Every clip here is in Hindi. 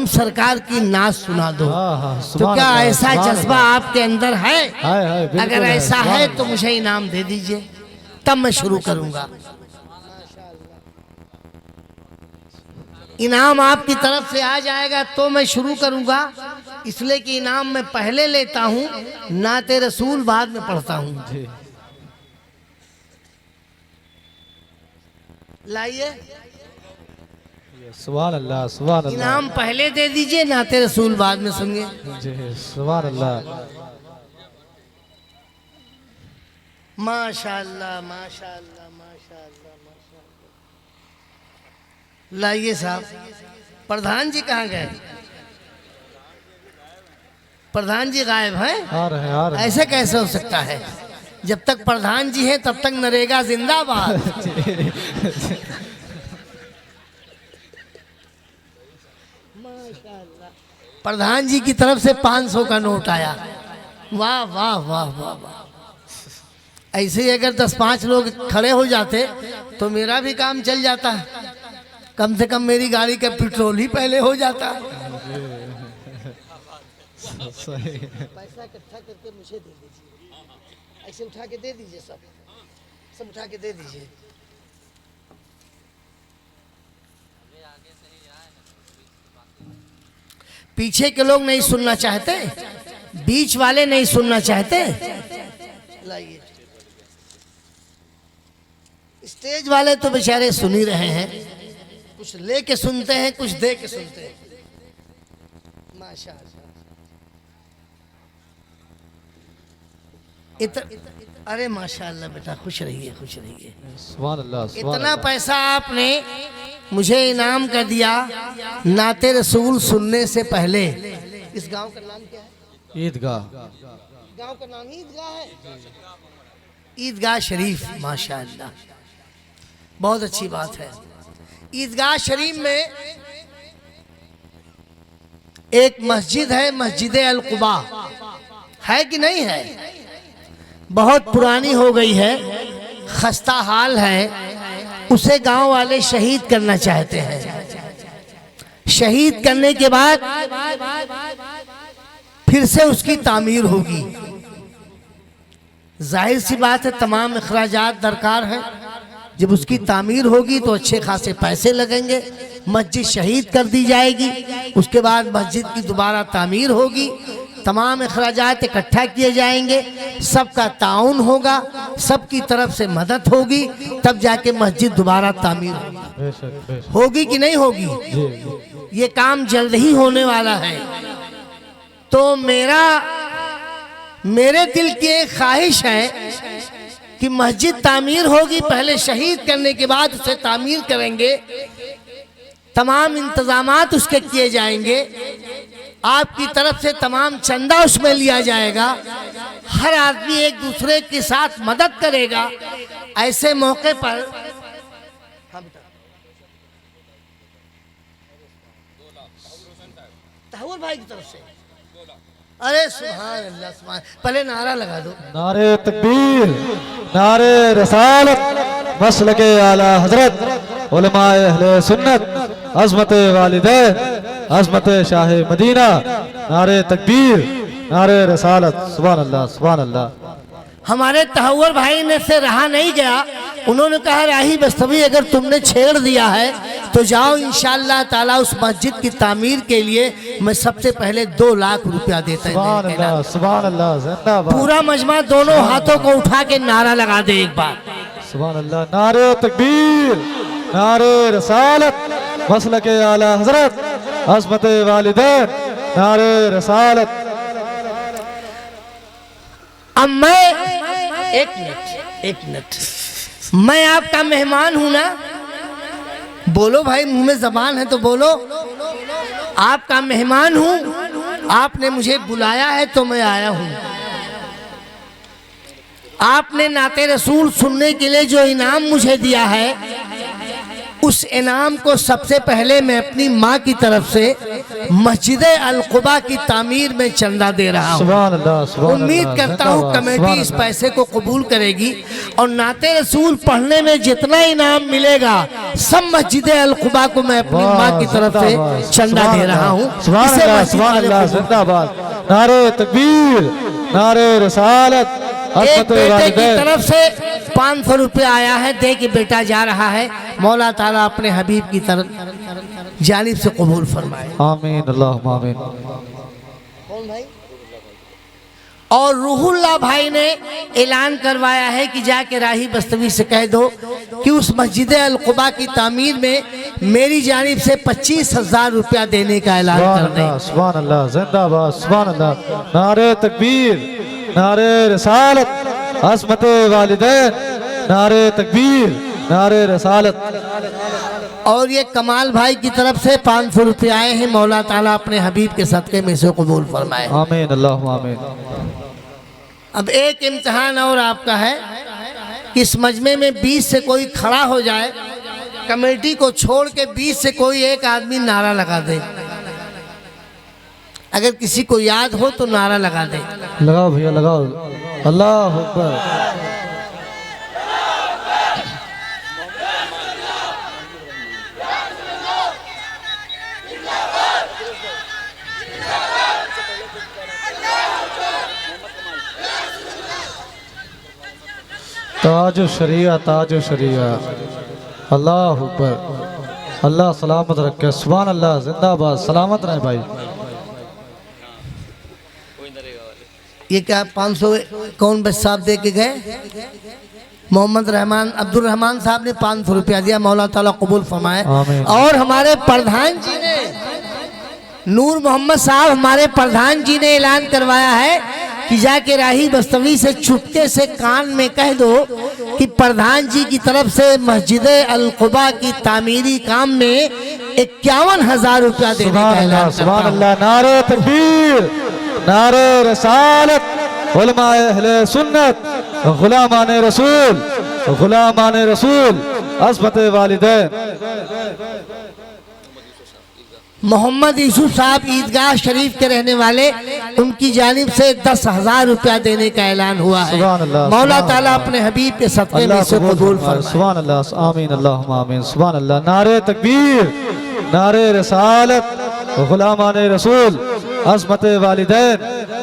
तुम सरकार की नाच सुना दो। तो क्या ऐसा जज्बा आपके अंदर है? अगर ऐसा है तो मुझे इनाम दे दीजिए, तब मैं शुरू करूंगा। इनाम आपकी तरफ से आ जाएगा तो मैं शुरू करूंगा, इसलिए कि इनाम मैं पहले लेता हूं, नाते रसूल बाद में पढ़ता हूं। लाइए, सुभान अल्लाह, सुभान अल्लाह। इनाम पहले दे दीजिए, नाते रसूल बाद में सुनिए। सुभान अल्लाह। माशाअल्लाह, माशाअल्लाह, माशाअल्लाह, माशाअल्लाह। लाइए साहब। प्रधान जी कहाँ गए? प्रधान जी गायब हैं? आ रहे हैं। ऐसे कैसे हो सकता है? जब तक प्रधान जी हैं तब तक नरेगा जिंदाबाद। प्रधान जी की तरफ से 500 का नोट आया। वाह वाह वाह वाह वाह। ऐसे ही अगर 10-5 लोग खड़े हो जाते तो मेरा भी काम चल जाता, कम से कम मेरी गाड़ी का पेट्रोल ही पहले हो जाता। पैसा इकट्ठा करके मुझे दे दीजिए, ऐसे उठा के दे दीजिए, सब उठा के दे दीजिए। पीछे के लोग नहीं सुनना चाहते, बीच वाले नहीं सुनना चाहते। लाइए, स्टेज वाले तो बेचारे सुन ही रहे हैं, कुछ ले के सुनते हैं, कुछ दे के सुनते हैं। माशाअल्लाह। अरे माशाअल्लाह बेटा, खुश रहिए, खुश रहिए। सुभान अल्लाह, सुभान इतना पैसा आपने मुझे इनाम कर दिया नाते रसूल सुनने से पहले। इस गांव का नाम क्या है? ईदगाह। गांव का नाम ईदगाह है, ईदगाह शरीफ। माशाअल्लाह, बहुत अच्छी बात है। ईदगाह शरीफ में एक मस्जिद है, मस्जिद अल कुबा है कि नहीं है? बहुत पुरानी हो गई है, खस्ता हाल है, उसे गांव वाले शहीद करना चाहते हैं। शहीद करने के बाद फिर से उसकी तामीर होगी। जाहिर सी बात है, तमाम अखराजात दरकार है। जब उसकी तामीर होगी तो अच्छे खासे पैसे लगेंगे। मस्जिद शहीद कर दी जाएगी, उसके बाद मस्जिद की दोबारा तामीर होगी, तमाम अखराजात इकट्ठा किए जाएंगे, सबका ताउन होगा, सबकी तरफ से मदद होगी, तब जाके मस्जिद दोबारा तामीर होगी कि नहीं होगी? ये काम जल्द ही होने वाला है। तो मेरे दिल की एक ख्वाहिश है कि मस्जिद तामीर होगी, पहले शहीद करने के बाद उसे तामीर करेंगे, तमाम इंतजामात उसके किए जाएंगे, आपकी तरफ से तमाम चंदा उसमें लिया जाएगा, हर आदमी एक दूसरे के साथ मदद करेगा। ऐसे मौके पर तहव्वुर भाई की तरफ से, अरे सुभान अल्लाह, सुभान। पहले नारा लगा दो। नारे तकबीर, नारे रसालत, मसलके आला हजरत, उलमाए अहले सुन्नत, अज़मत वालिदैन, अज़मत शाह मदीना, नारे तकबीर, नारे रसालत। सुभान अल्लाह, सुभान अल्लाह। हमारे तहव्वुर भाई ने से रहा नहीं गया, उन्होंने कहा राही बस्तवी, अगर तुमने छेड़ दिया है तो जाओ, इंशाअल्लाह ताला उस मस्जिद की तामीर के लिए मैं सबसे पहले 2 लाख रुपया देता हूँ। सुभान अल्लाह, सुभान अल्लाह, जिंदाबाद। पूरा मजमा दोनों हाथों को उठा के नारा लगा दे एक बार। सुभान अल्लाह। नारे तकबीर, नारे रसालत, मसलके आला हजरत, अज़मत वालिदैन, नारे रसालत। अब मैं एक मिनट, मैं आपका मेहमान हूं ना? बोलो भाई, मुंह में जबान है तो बोलो। आपका मेहमान हूं, आपने मुझे बुलाया है तो मैं आया हूं। आपने नाते रसूल सुनने के लिए जो इनाम मुझे दिया है, उस इनाम को सबसे पहले मैं अपनी माँ की तरफ से मस्जिद अल कुबा की तामीर में चंदा दे रहा हूँ। सुभान अल्लाह, सुभान उम्मीद अल्लाह, करता हूँ जिंदाबाद, कमेटी सुभान इस अल्लाह। पैसे को कबूल करेगी और नाते रसूल पढ़ने में जितना इनाम मिलेगा सब मस्जिद अल कुबा को मैं अपनी माँ की तरफ जिंदाबाद, से चंदा सुभान दे रहा अल्लाह, हूँ। सुभान इसे अल्लाह, मस्जिद सुभान वाले अल्लाह, कबूल जिंदाबाद। नारे तकबीर, नारे रिसालत, एक अज़मत बेटे की वालिदैन। तरफ से 500 रुपया आया है, दे के बेटा जा रहा है। मौला ताला अपने हबीब की तरफ जानिब से कबूल फरमाए। आमीन, अल्लाहुम्मा आमीन। और रूहुल्लाह भाई ने ऐलान करवाया है कि जाके राही बस्तवी से कह दो कि उस मस्जिद अल कुबा की तामीर में मेरी जानिब से 25,000 रुपया देने का ऐलान सुभान कर दें। अल्लाह, सुभान अल्लाह, जिंदाबाद, सुभान अल्लाह। नारे तकबीर, नारे रिसालत, अज़मत वालिदैन। नारे तकबीर, नारे रिसालत। और ये कमाल भाई की तरफ से 500 रुपये आए हैं। मौला ताला अपने हबीब के सदक़े में से कबूल फरमाए। आमीन, अल्लाहुम्मा आमीन। अब एक इम्तिहान और आपका है कि इस मजमे में 20 से कोई खड़ा हो जाए, कमेटी को छोड़ के 20 से कोई एक आदमी नारा लगा दे। अगर किसी को याद हो तो नारा लगा दे। लगाओ भैया, लगाओ। अल्लाह अकबर। ताजो शरिया, ताजो शरिया। अल्लाह अकबर। अल्लाह सलामत रखे। सुभान अल्लाह, जिंदाबाद, सलामत रहे भाई। ये क्या 500 कौन बस साहब दे के गए? मोहम्मद रहमान अब्दुल रहमान साहब ने 500 रुपया दिया। मौला ताला कबूल फरमाए। आमीन। और हमारे प्रधान जी ने, नूर मोहम्मद साहब हमारे प्रधान जी ने ऐलान करवाया है कि जाके राही बस्तवी से चुपके से कान में कह दो कि प्रधान जी की तरफ से मस्जिद अल कुबा की तामीरी काम में 51,000 रुपया देने का सुभान अल्लाह, ऐलान सुभान करता हूं। अल्लाह। नारे तकबीर, नारे रसालत, उलमाए अहले सुन्नत, गुलामाने रसूल, गुलामाने रसूल, अज़मत वालिदैन। मोहम्मद यूसुफ साहब ईदगाह शरीफ के रहने वाले, उनकी जानिब से 10,000 रुपया देने का ऐलान हुआ है। सुभान अल्लाह, मौला सुभान ताला अल्लाह। अपने हबीब के सदक़े में अल्लाह से कबूल फरमाए। सुभान अल्लाह, आमीन, अल्लाहुम्मा आमीन। सुभान अल्लाह। नारे तकबीर, नारे रसालत, गुलामाने रसूल, अज़मत वालिदैन।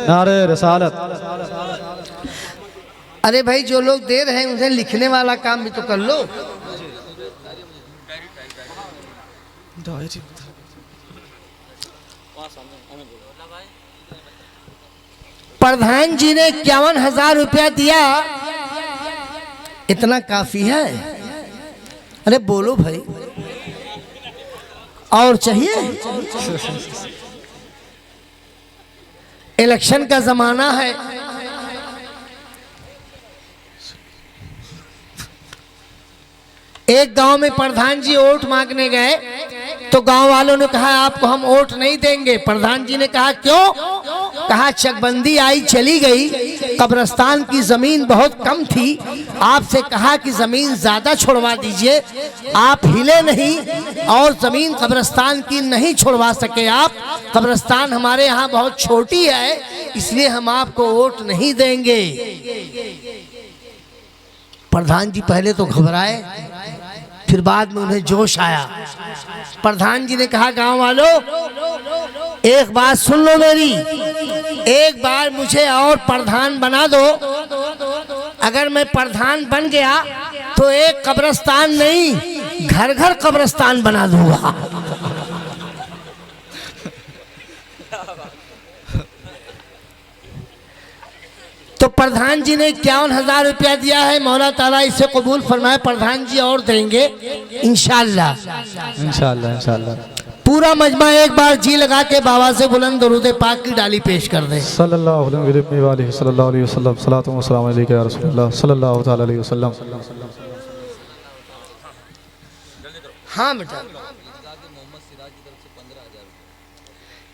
नारे रसालत। अरे भाई, जो लोग दे रहे हैं उन्हें लिखने वाला काम भी तो कर लो। प्रधान जी ने 51,000 रुपया दिया, इतना काफी है? अरे बोलो भाई, और चाहिए? इलेक्शन का जमाना है, एक गांव में प्रधान जी वोट मांगने गए तो गांव वालों ने कहा आपको हम वोट नहीं देंगे। प्रधान जी ने कहा क्यों? कहा चकबंदी आई चली गई, कब्रिस्तान की जमीन बहुत कम थी, आपसे कहा कि जमीन ज्यादा छोड़वा दीजिए, आप हिले नहीं और जमीन कब्रिस्तान की नहीं छोड़वा सके आप। कब्रिस्तान हमारे यहाँ बहुत छोटी है, इसलिए हम आपको वोट नहीं देंगे। प्रधान जी पहले तो घबराए, फिर बाद में उन्हें जोश आया। प्रधान जी ने कहा गांव वालों, एक बात सुन लो मेरी, एक बार मुझे और प्रधान बना दो। अगर मैं प्रधान बन गया तो एक कब्रिस्तान नहीं, घर घर कब्रिस्तान बना दूंगा। तो प्रधान जी ने 51,000 रुपया दिया है। मौला ताला इसे कबूल फरमाए। प्रधान जी और देंगे इंशाअल्लाह, इंशाअल्लाह, इंशाअल्लाह। पूरा मजमा एक बार जी लगा के बाबा से बुलंद दरूद पाक की डाली पेश कर दे। सल्लल्लाहु अलैहि वसल्लम, सलातो व सलाम अलैका या रसूलल्लाह, सल्लल्लाहु तआला अलैहि वसल्लम। हाँ बेटा,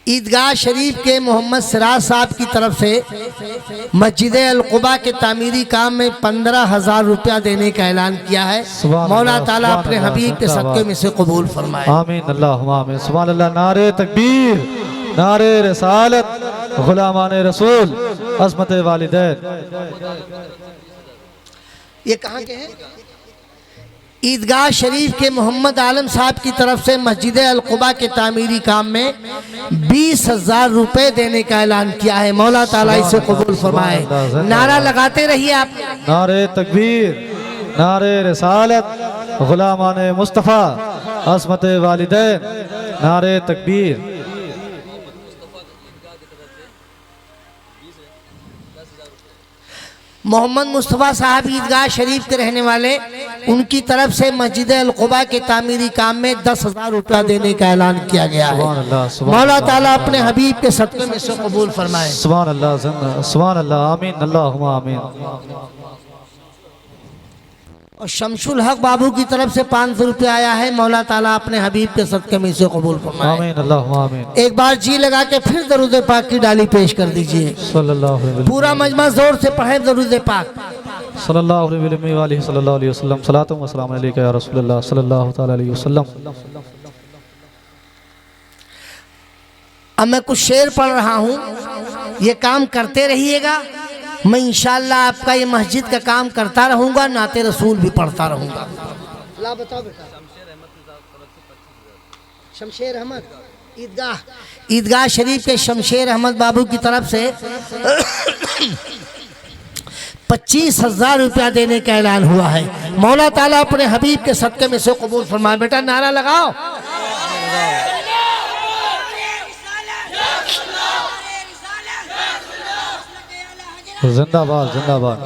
ईदगाह शरीफ के मोहम्मद सिराज साहब की तरफ से मस्जिद अल-कुबा के तामीरी काम में 15,000 रुपया देने का ऐलान किया है। मौला ताला अपने हबीब के सदक़े में से कबूल फरमाए। आमीन अल्लाहुम्मा आमीन। सुभान अल्लाह। नारे तकबीर, नारे रिसालत, गुलामान रसूल, अज़मत वालिदैन। ये कहाँ के हैं? ईदगाह शरीफ के मोहम्मद आलम साहब की तरफ से मस्जिद अल-कुबा के तामीरी काम में 20,000 रुपए देने का ऐलान किया है। मौला ताला इसे कबूल फरमाए। नारा लगाते रहिए आप। नारे तकबीर, नारे रिसालत, गुलामान मुस्तफ़ा, अज़मत वालिदैन। नारे तकबीर। मोहम्मद मुस्तफ़ा साहब ईदगाह शरीफ के रहने वाले, उनकी तरफ से मस्जिद अल-कुबा के तामीरी काम में 10,000 रुपया देने का ऐलान किया गया है। मौला ताला अपने हबीब के सदक़े में से कबूल फरमाए। सुभान अल्लाह, सुभान अल्लाह, आमीन अल्लाहुम्मा आमीन। और शमशुल हक बाबू की तरफ से 500 रुपया आया है। मौला ताला अपने हबीब के सदक़े में से कबूल फरमाए। आमीन अल्लाहुम्मा आमीन। एक बार जी लगा के फिर दरूद पाक की डाली पेश कर दीजिए। सल्लल्लाहु अलैहि वसल्लम। पूरा मजमा जोर से पढ़े दरूद पाक। सल्लल्लाहु अलैहि वसल्लम। सलातु व सलाम अलैका या रसूलल्लाह सल्लल्लाहु तआला अलैहि वसल्लम। अब मैं कुछ शेर पढ़ रहा हूँ, ये काम करते रहिएगा। मैं इंशाअल्लाह आपका ये मस्जिद का काम करता रहूँगा, नाते रसूल भी पढ़ता रहूँगा। ला बताओ बेटा। शमशेर अहमद ईदगाह शरीफ के शमशेर अहमद बाबू की तरफ से 25,000 रुपया देने का ऐलान हुआ है। मौला ताला अपने हबीब के सदक़े में से कबूल फरमाए। बेटा नारा लगाओ। जिंदाबाद, जिंदाबाद।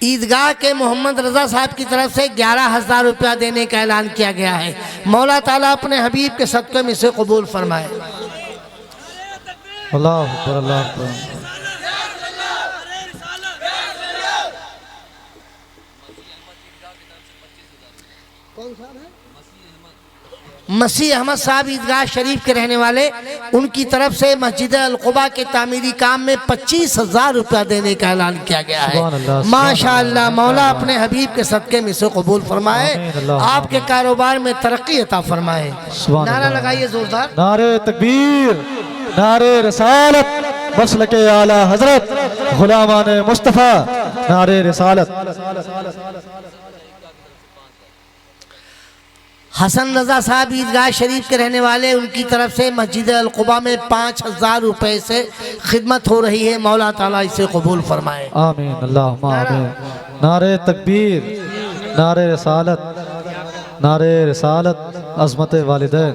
ईदगाह के मोहम्मद रजा साहब की तरफ से 11,000 रुपया देने का ऐलान किया गया है। मौला ताला अपने हबीब के सदक़े में से कबूल फरमाए। अल्लाह अकबर, अल्लाह अकबर। मसीह अहमद साहब ईदगाह शरीफ के रहने वाले, उनकी तरफ से मस्जिद अल-कुबा के तामीरी काम में 25,000 रुपया देने का ऐलान किया गया है। माशाअल्लाह। मौला अपने हबीब के सदक़े में से कबूल फरमाए, आपके कारोबार में तरक्की अता फरमाए। नारा लगाइए जोरदार। नारे तकबीर, नारे रिसालत, मसलके आला हजरत, गुलामान मुस्तफ़ा। नारे रिसालत। हसन रजा साहब ईदगाह शरीफ के रहने वाले, उनकी तरफ से मस्जिद अल-कुबा में 5,000 रुपए से खिदमत हो रही है। मौला ताला इसे कबूल फरमाए। आमीन अल्लाहुम्मा आमीन। नारे तकबीर, नारे रिसालत, नारे रिसालत, अज़मत वालिदैन।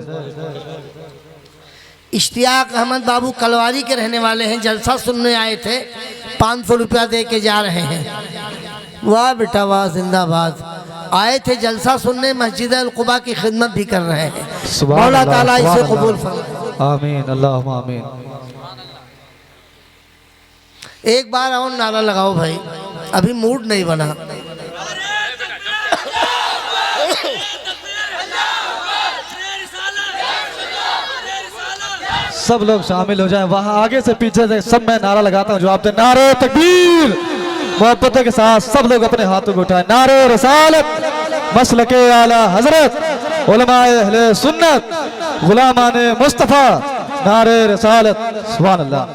इश्तियाक अहमद बाबू कलवारी के रहने वाले हैं, जलसा सुनने आए थे, 500 रुपया दे के जा रहे हैं। वाह बेटा वाह, जिंदाबाद। आए थे जलसा सुनने, मस्जिद अल-कुबा की खिदमत भी कर रहे हैं। मौला ताला इसे कबूल फरमाए। आमीन अल्लाहुम्मा आमीन। एक बार और नारा लगाओ भाई, अभी मूड नहीं बना। सब लोग शामिल हो जाएं, वहां आगे से पीछे से सब मैं नारा लगाता हूँ, जवाब दे। नारे तकबीर, मोहब्बत के साथ सब लोग अपने हाथों को उठाएं। नारे रिसालत, मसलके आला हजरत, उलमाए अहले सुन्नत, गुलामान मुस्तफ़ा। नारे रिसालत। सुभान अल्लाह।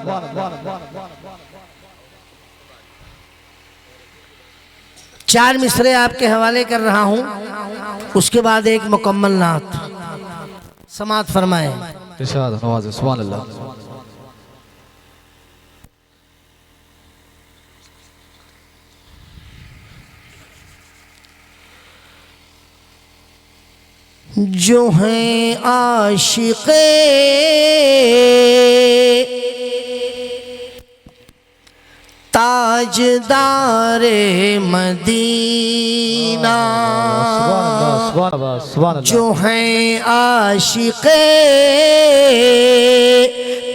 4 मिसरे आपके हवाले कर रहा हूँ, उसके बाद एक मुकम्मल नात समात फरमाए। इरशाद नवाज़े। सुभान अल्लाह। जो हैं आशिक़े ताजदारे मदीना, जो हैं आशिक़े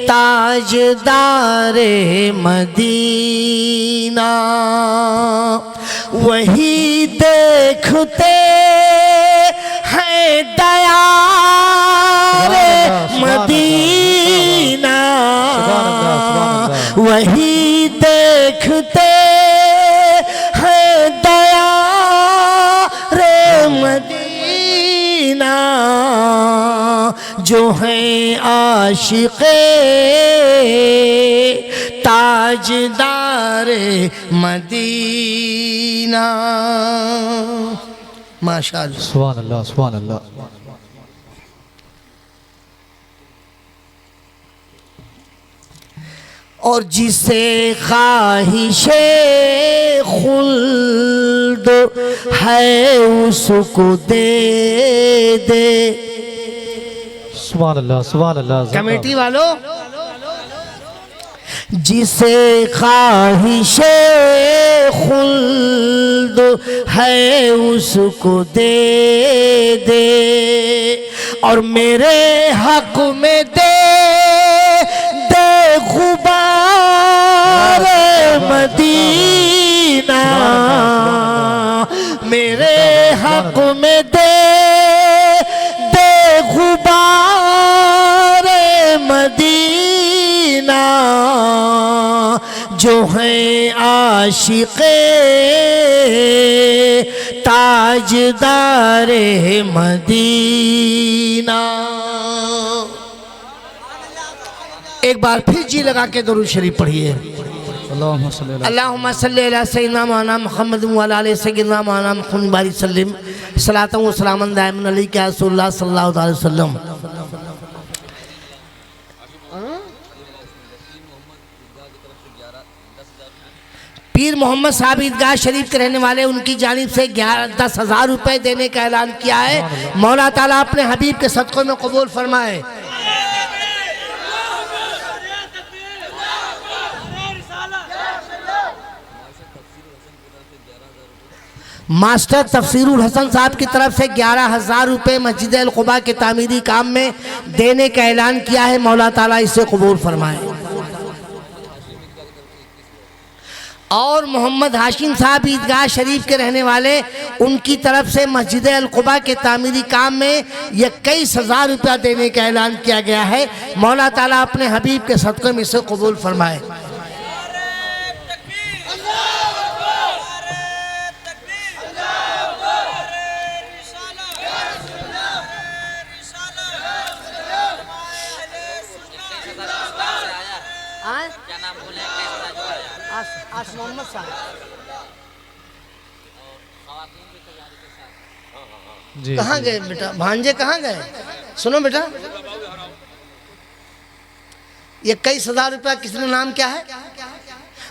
ताजदारे मदीना, वही देखते है दया रे मदीना, वही देखते हैं दया रे मदीना, जो हैं आशिक़े ताजदार मदीना। माशाअल्लाह, सुभान अल्लाह, सुभान अल्लाह। और जिसे ख्वाहिशे खुल्द है उसको दे दे। सुभान अल्लाह, सुभान अल्लाह। कमेटी वालों, जिसे ख्वाहिशे खुल्द है उसको दे दे, और मेरे हक में दे दे गुबार मदीना, मेरे हक में दे दे गुबार मदीना, जो हैं आशिक़े ताजदार मदीना। एक बार फिर जी लगा के दरूद शरीफ पढ़िए। अल्लाहुम्मा सल्ली अला सय्यिदिना मौलाना मुहम्मद व अला आलि सय्यिदिना मौलाना मुहम्मद बारिक सल्लिम सलातन व सलामन दाइमन अलैका रसूलुल्लाह सल्लल्लाहु अलैहि वसल्लम। पीर मोहम्मद साहब ईदगाह शरीफ के रहने वाले, उनकी जानिब से 10,000 रुपए देने का ऐलान किया है। मौला ताला अपने हबीब के सदक़ों में कबूल फरमाए। मास्टर तफसीरुल हसन साहब की तरफ से 11,000 रुपये मस्जिद अल क़ुबा के तामीरी काम में देने का ऐलान किया है। मौला ताला इसे कबूल फरमाए। और मोहम्मद हाशिम साहब ईदगाह शरीफ के रहने वाले, उनकी तरफ से मस्जिद अल क़ुबा के तामीरी काम में 21,000 रुपया देने का ऐलान किया गया है। मौला ताला अपने हबीब के सदक़े में इसे कबूल फरमाए। मोहम्मद साहब कहाँ गए बेटा? भांजे कहाँ गए? सुनो बेटा, 21,000 रुपया किसने नाम क्या है?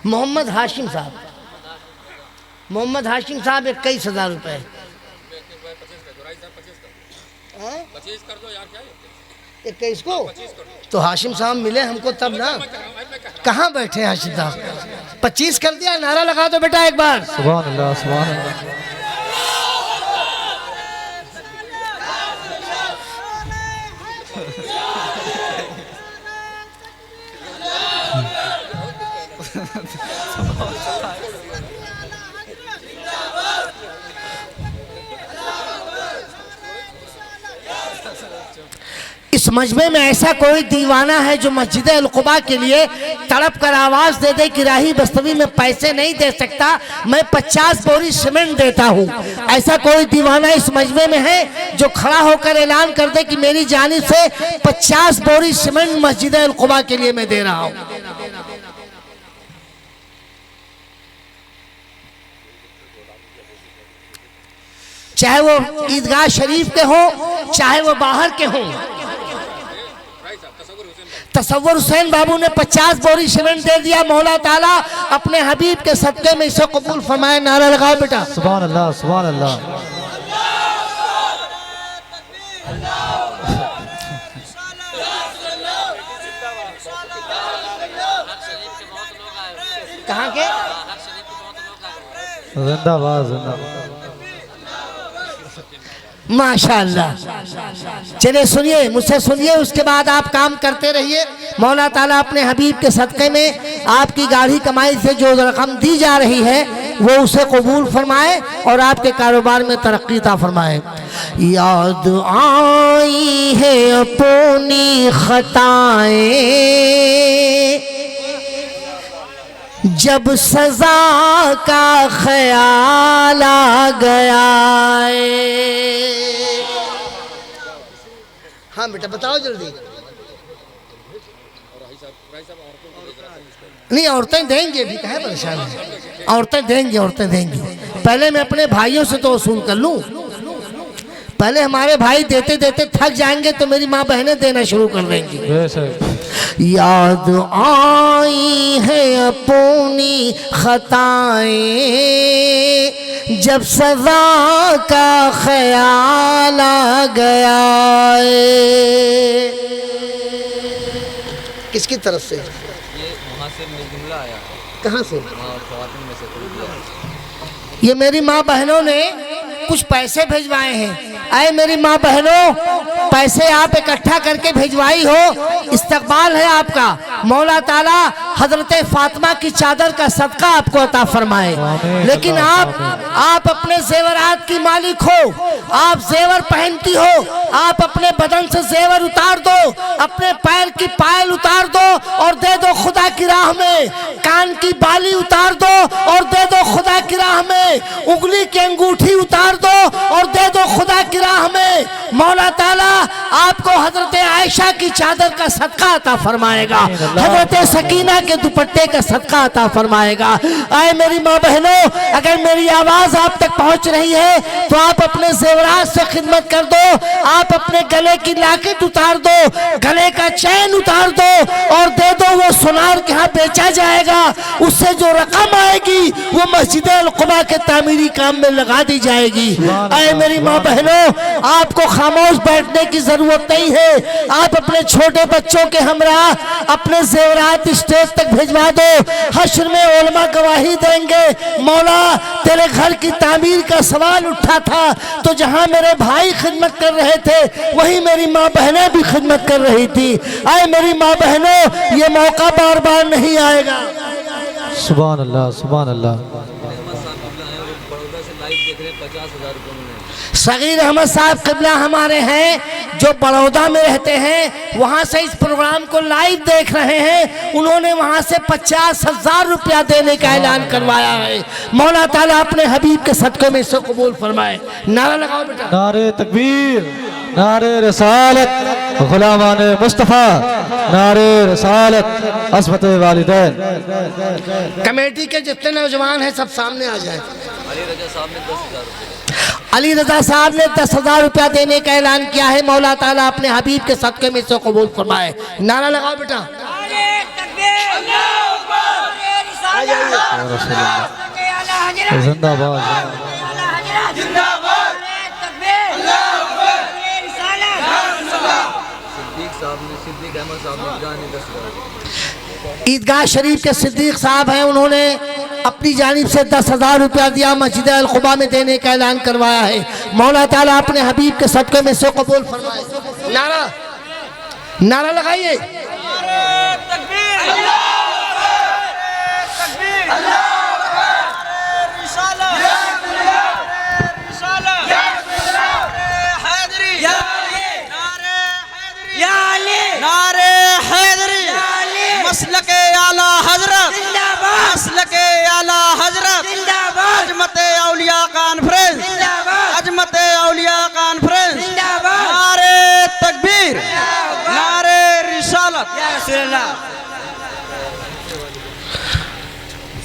मोहम्मद हाशिम साहब। मोहम्मद हाशिम साहब 21,000 रुपये। 21 को तो हाशिम साहब मिले हमको तब ना। कहाँ बैठे हाशिम साहब? 25 कर दिया। नारा लगा दो बेटा एक बार। सुभान अल्लाह, सुभान अल्लाह। इस मजमे में ऐसा कोई दीवाना है जो मस्जिद अल क़ुबा के लिए तड़प कर आवाज दे दे कि राही बस्तवी में पैसे नहीं दे सकता, मैं 50 बोरी सीमेंट देता हूँ। ऐसा कोई दीवाना इस मजमे में है जो खड़ा होकर ऐलान कर दे कि मेरी जानिब से 50 बोरी सीमेंट मस्जिद अल क़ुबा के लिए मैं दे रहा हूँ। चाहे वो ईदगाह शरीफ के हों, चाहे वो बाहर के हों। तसव्वुर हुसैन बाबू ने 50 बोरी सीमेंट दे दिया। मौला ताला अपने हबीब के सदक़े में इसे कबूल फरमाए। नारा लगाओ बेटा। सुभान अल्लाह, सुभान अल्लाह। कहाँ के? जिंदाबाद, जिंदाबाद। माशाअल्लाह। चलिए सुनिए, मुझसे सुनिए, उसके बाद आप काम करते रहिए। मौला ताला अपने हबीब के सदक़े में आपकी गाढ़ी कमाई से जो रकम दी जा रही है वो उसे कबूल फरमाए और आपके कारोबार में तरक्की अता फरमाए। याद आई है अपनी खताएं जब सजा का ख्याल आ गया है। हाँ बेटा बताओ जल्दी। नहीं औरतें देंगे भी, कहे परेशान है, औरतें देंगी, औरतें देंगी। पहले मैं अपने भाइयों से तो वसूल कर लूं, पहले हमारे भाई देते देते थक जाएंगे तो मेरी माँ बहनें देना शुरू कर देंगी। याद आई है अपनी खताएं जब सजा का ख्याल आ गया है। किसकी तरफ से? वहाँ से जुमला आया। कहाँ से? ख्वातीन में से। ये मेरी माँ बहनों ने कुछ पैसे भिजवाए हैं। अरे मेरी माँ बहनों, पैसे आप इकट्ठा करके भिजवाई हो, इस्तकबाल है आपका। मौला ताला हजरत फातिमा की चादर का सदका आपको अता फरमाए। लेकिन आप अपने जेवरात की मालिक हो, आप जेवर पहनती हो, आप अपने बदन से जेवर उतार दो, अपने पैर की पायल उतार दो और दे दो खुदा की राह में, कान की बाली उतार दो और दे दो खुदा की राह में, उंगली की अंगूठी उतार दो और दे दो खुदा की राह में। मौला ताला आपको हजरत आयशा की चादर का सदका अता फरमाएगा, हजरत सकीना के दुपट्टे का सदका अता फरमाएगा। आए मेरी माँ बहनों, अगर मेरी आवाज आप तक पहुंच रही है तो आप अपने जेवरात से खिदमत कर दो, आप अपने गले की लाकेट उतार दो, गले का चैन उतार दो और दे दो। वो सुनार के यहाँ बेचा जाएगा, उससे जो रकम आएगी वो मस्जिद अल-कुबा के तामीरी काम में लगा दी जाएगी। आए मेरी माँ बहनों, आपको खामोश बैठने की जरूरत नहीं है, आप अपने छोटे बच्चों के हमरा अपने जेवरात स्टेज तक भिजवा दो। हश्र में उलमा गवाही देंगे, मौला तेरे घर की तामीर का सवाल उठा था तो जहां मेरे भाई खिदमत कर रहे थे वहीं मेरी माँ बहनें भी खिदमत कर रही थी। आए मेरी माँ बहनों, ये मौका बार बार नहीं आएगा। सुभान अल्लाह, सुभान अल्लाह। सगीर अहमद साहब किबला हमारे हैं जो बड़ौदा में रहते हैं, वहाँ से इस प्रोग्राम को लाइव देख रहे हैं। उन्होंने वहाँ से 50,000 रुपया देने का ऐलान करवाया है। मौला ताला अपने हबीब के सदक़े में इसे कबूल फरमाए। नारा लगाओ बेटा। नारे तकबीर, नारे रसालत, गुलामाने मुस्तफ़ा, नारे रसालत, अज़मत वालिदैन। कमेटी के जितने नौजवान हैं सब सामने आ जाए। अली रजा साहब ने 10,000 रुपया देने का ऐलान किया है। मौला ताला अपने हबीब के सदक़े में इसे कबूल फरमाए। नारा लगाओ बेटा। जिंदाबाद। ईदगाह शरीफ के सिद्दीक साहब हैं, उन्होंने अपनी जानिब से 10,000 रुपया दिया, मस्जिद अल-कुबा में देने का ऐलान करवाया है। मौला ताला अपने हबीब के सदक़े में से कबूल फरमाए। नारा लगाइए। मसलके आला हजरत, मसलके आला हजरत, अजमते औलिया कॉन्फ्रेंस, अजमते औलिया कॉन्फ्रेंस, नारे तकबीर, नारे रिसालत।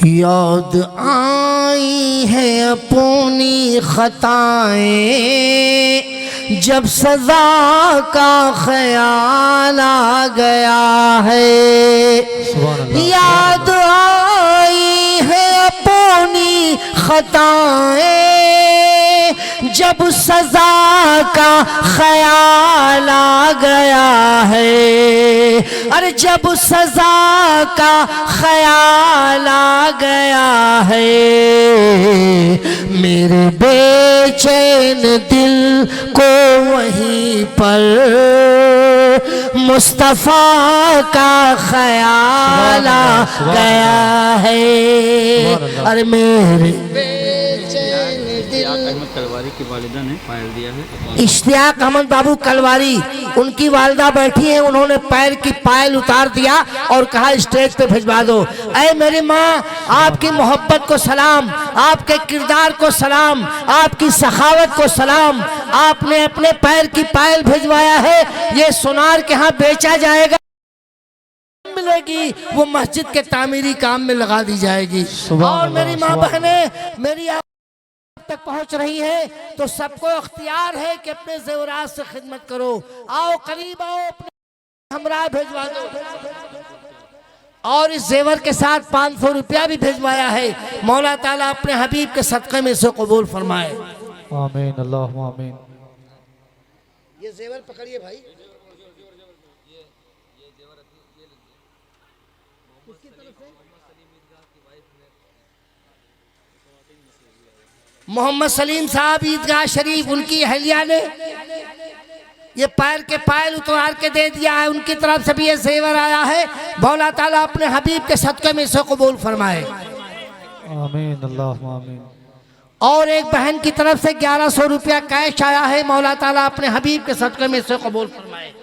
याद आई है अपनी खताएं जब सजा का ख्याल आ गया है। याद आई है अपनी खताएं जब सजा का ख्याल आ गया है। अरे जब सजा का ख्याल आ गया है, मेरे बेचैन दिल को वहीं पर मुस्तफा का ख्याल आ गया है। अरे मेरे अहमद कलवारी की वालिदा ने पायल दिया है। इश्तियाक अहमद बाबू कलवारी, उनकी वालिदा बैठी हैं, उन्होंने पैर की पायल उतार दिया और कहा स्टेज पे भिजवा दो। ऐ मेरी माँ, आपकी मोहब्बत को सलाम, आपके किरदार को सलाम, आपकी सखावत को सलाम। आपने अपने पैर की पायल भिजवाया है, ये सोनार के यहाँ बेचा जाएगा, मिलेगी वो मस्जिद के तामीरी काम में लगा दी जाएगी। और मेरी माँ बहने, मेरी तक पहुंच रही है तो सबको अख्तियार है कि अपने जेवरात से खिदमत करो। आओ करीब आओ, अपने हमरा भेजवा दो। और इस जेवर के साथ 500 रुपया भी भेजवाया है। मौला ताला अपने हबीब के सदक़े में से कबूल फरमाए। आमीन अल्लाहुम्मा आमीन। ये जेवर पकड़िए भाई। मोहम्मद सलीम साहब ईदगाह शरीफ, उनकी अहलिया ने ये पैर के पायल उतार के दे दिया है। उनकी तरफ से भी ये जेवर आया है। मौला ताला अपने हबीब के सदक़े में से कबूल फरमाए। आमीन अल्लाहुम्मा आमीन। और एक बहन की तरफ से 1100 रुपया कैश आया है। मौला ताला अपने हबीब के सदक़े में से कबूल फरमाए।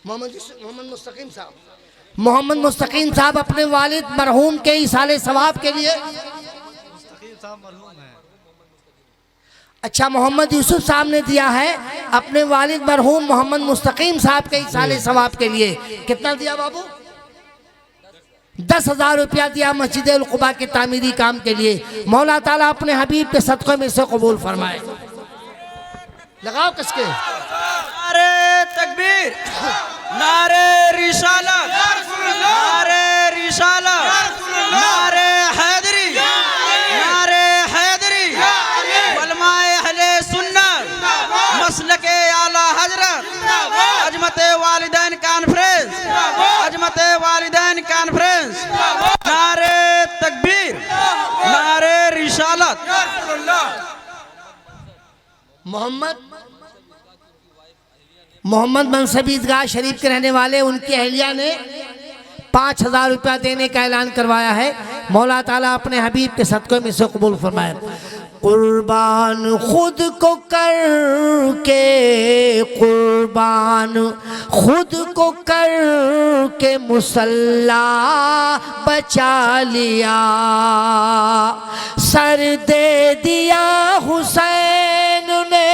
मोहम्मद मुस्तकीम साहब अपने वालिद मरहूम के इसाले सवाब के लिए, अच्छा मोहम्मद यूसुफ साहब ने दिया है अपने वालिद मरहूम मोहम्मद मुस्तकीम साहब के इसाले सवाब के लिए। कितना दिया बाबू? 10,000 रुपया दिया मस्जिद अल कुबा के तामीरी काम के लिए। मौला ताला अपने हबीब के सदक़े में से कबूल फरमाए। लगाओ किसके? नारे तकबीर, नारे रिसालत, नारे रिसालत, नारे हैदरी, नारे हैदरी, उलमाए अहले सुन्नत, मसलके आला हजरत, अजमत वालिदैन कॉन्फ्रेंस, अजमत वालिदैन कॉन्फ्रेंस। नारे तकबीर, नारे रिसालत। मोहम्मद मनसब ईदगाह शरीफ के रहने वाले, उनकी अहलिया ने 5,000 रुपया देने का ऐलान करवाया है। मौला ताला अपने हबीब के सदक़े में से कबूल फरमाए। कुर्बान खुद को कर के, कुर्बान खुद को कर के मुसल्ला बचा लिया। सर दे दिया हुसैन ने,